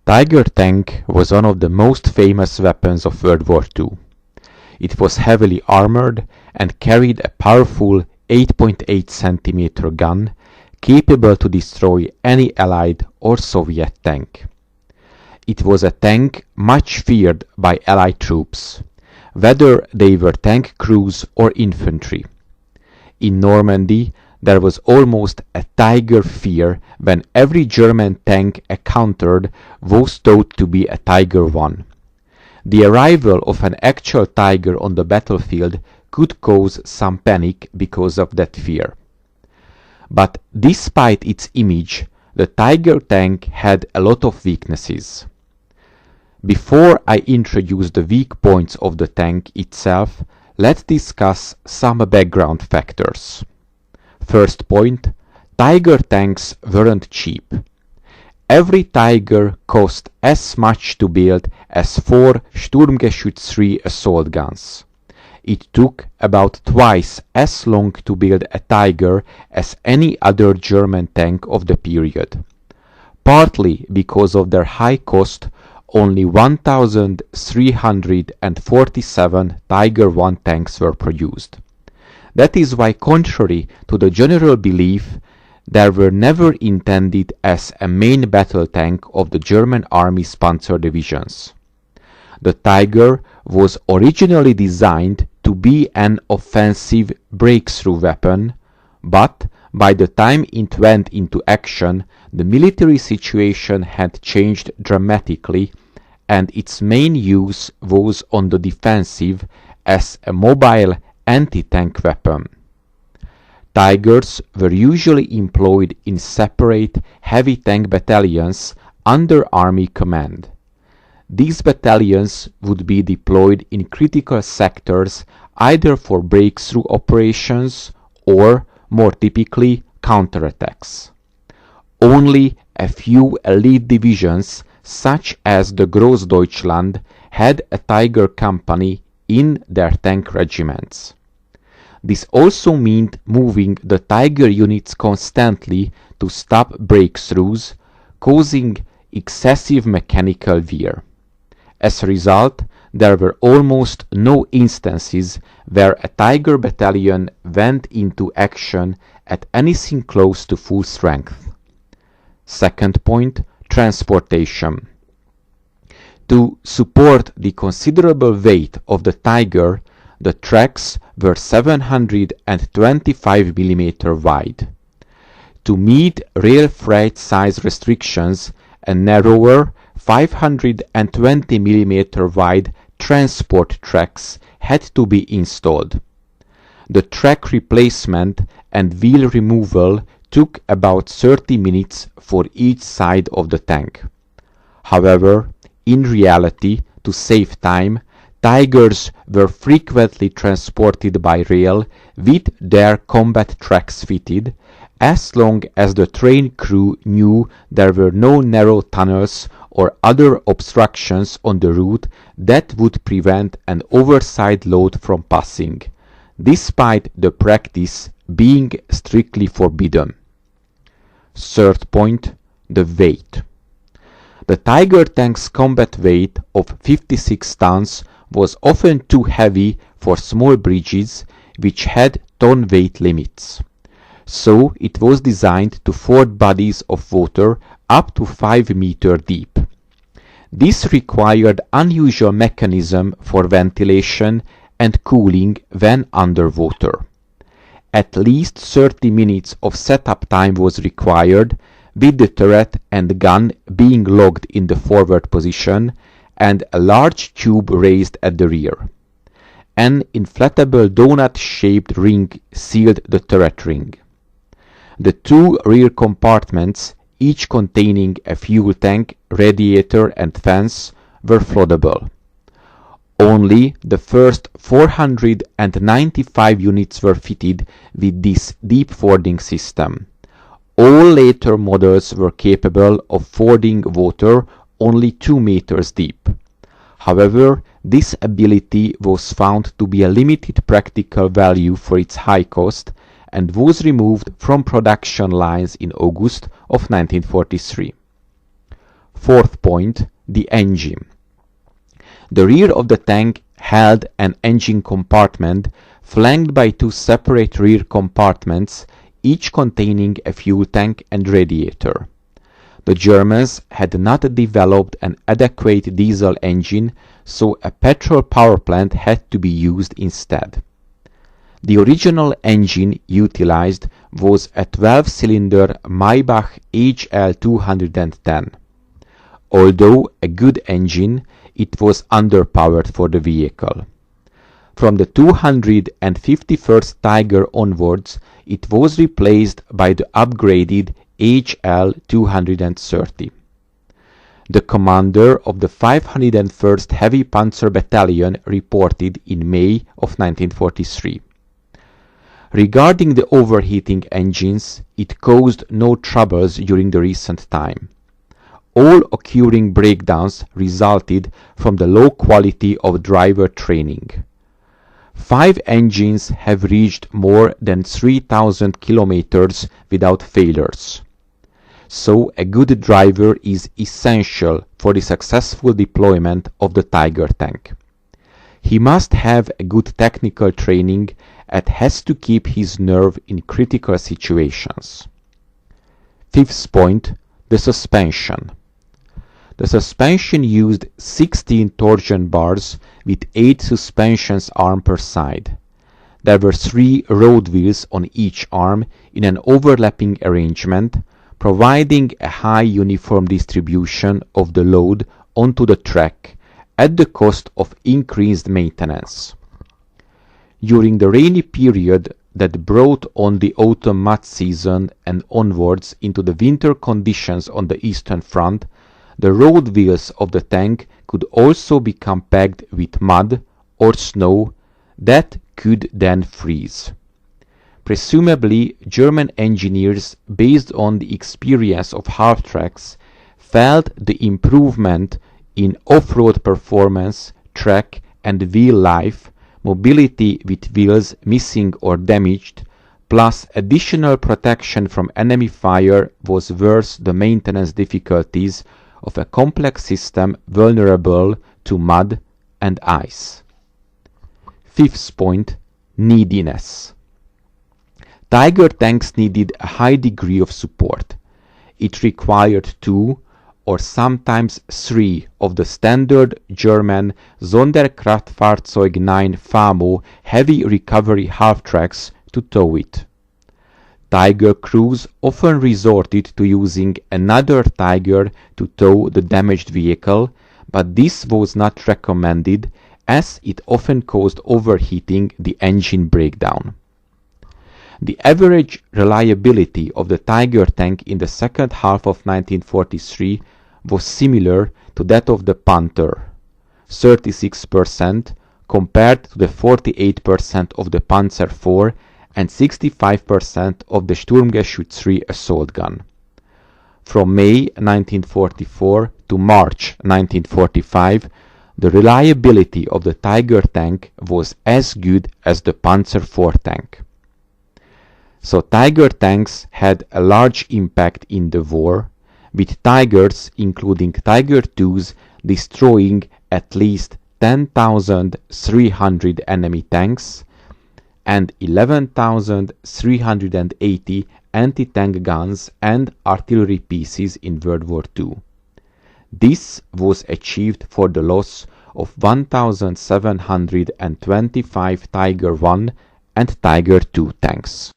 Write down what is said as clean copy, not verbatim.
Tiger tank was one of the most famous weapons of World War II. It was heavily armored and carried a powerful 8.8 cm gun capable to destroy any Allied or Soviet tank. It was a tank much feared by Allied troops, whether they were tank crews or infantry. In Normandy, there was almost a Tiger fear when every German tank encountered was thought to be a Tiger I. The arrival of an actual Tiger on the battlefield could cause some panic because of that fear. But despite its image, the Tiger tank had a lot of weaknesses. Before I introduce the weak points of the tank itself, let's discuss some background factors. First point, Tiger tanks weren't cheap. Every Tiger cost as much to build as 4 Sturmgeschütz III assault guns. It took about twice as long to build a Tiger as any other German tank of the period. Partly because of their high cost, only 1,347 Tiger I tanks were produced. That is why, contrary to the general belief, they were never intended as a main battle tank of the German Army's panzer divisions. The Tiger was originally designed to be an offensive breakthrough weapon, but by the time it went into action, the military situation had changed dramatically, and its main use was on the defensive as a mobile anti-tank weapon. Tigers were usually employed in separate heavy tank battalions under army command. These battalions would be deployed in critical sectors either for breakthrough operations or, more typically, counterattacks. Only a few elite divisions, such as the Großdeutschland, had a Tiger company in their tank regiments. This also meant moving the Tiger units constantly to stop breakthroughs, causing excessive mechanical wear. As a result, there were almost no instances where a Tiger battalion went into action at anything close to full strength. Second point, transportation. To support the considerable weight of the Tiger, the tracks were 725 mm wide. To meet rail freight size restrictions, a narrower 520 mm wide transport tracks had to be installed. The track replacement and wheel removal took about 30 minutes for each side of the tank. However, in reality, to save time, Tigers were frequently transported by rail with their combat tracks fitted, as long as the train crew knew there were no narrow tunnels or other obstructions on the route that would prevent an oversized load from passing, despite the practice being strictly forbidden. Third point, the weight. The Tiger tank's combat weight of 56 tons was often too heavy for small bridges which had ton weight limits. So it was designed to ford bodies of water up to 5 meters deep. This required unusual mechanism for ventilation and cooling when underwater. At least 30 minutes of setup time was required, with the turret and gun being locked in the forward position and a large tube raised at the rear. An inflatable donut-shaped ring sealed the turret ring. The 2 rear compartments, each containing a fuel tank, radiator and fence, were floatable. Only the first 495 units were fitted with this deep fording system. All later models were capable of fording water only 2 meters deep. However, this ability was found to be a limited practical value for its high cost and was removed from production lines in August of 1943. Fourth point, the engine. The rear of the tank held an engine compartment flanked by two separate rear compartments, each containing a fuel tank and radiator. The Germans had not developed an adequate diesel engine, so a petrol power plant had to be used instead. The original engine utilized was a 12-cylinder Maybach HL210. Although a good engine, it was underpowered for the vehicle. From the 251st Tiger onwards, it was replaced by the upgraded HL230. The commander of the 501st Heavy Panzer Battalion reported in May of 1943. Regarding the overheating engines, it caused no troubles during the recent time. All occurring breakdowns resulted from the low quality of driver training. 5 engines have reached more than 3,000 kilometers without failures. So a good driver is essential for the successful deployment of the Tiger tank. He must have a good technical training and has to keep his nerve in critical situations. Fifth point, the suspension. The suspension used 16 torsion bars with 8 suspension arms per side. There were 3 road wheels on each arm in an overlapping arrangement, providing a high uniform distribution of the load onto the track at the cost of increased maintenance. During the rainy period that brought on the autumn mud season and onwards into the winter conditions on the Eastern Front, the road wheels of the tank could also become packed with mud or snow that could then freeze. Presumably, German engineers, based on the experience of half-tracks, felt the improvement in off-road performance, track and wheel life, mobility with wheels missing or damaged, plus additional protection from enemy fire was worth the maintenance difficulties of a complex system vulnerable to mud and ice. Fifth point, neediness. Tiger tanks needed a high degree of support. It required 2 or sometimes 3 of the standard German Sonderkraftfahrzeug 9 FAMO heavy recovery half-tracks to tow it. Tiger crews often resorted to using another Tiger to tow the damaged vehicle, but this was not recommended as it often caused overheating the engine breakdown. The average reliability of the Tiger tank in the second half of 1943 was similar to that of the Panther, 36% compared to the 48% of the Panzer IV and 65% of the Sturmgeschütz III assault gun. From May 1944 to March 1945, the reliability of the Tiger tank was as good as the Panzer IV tank. So Tiger tanks had a large impact in the war, with Tigers, including Tiger IIs, destroying at least 10,300 enemy tanks and 11,380 anti-tank guns and artillery pieces in World War II. This was achieved for the loss of 1,725 Tiger I and Tiger II tanks.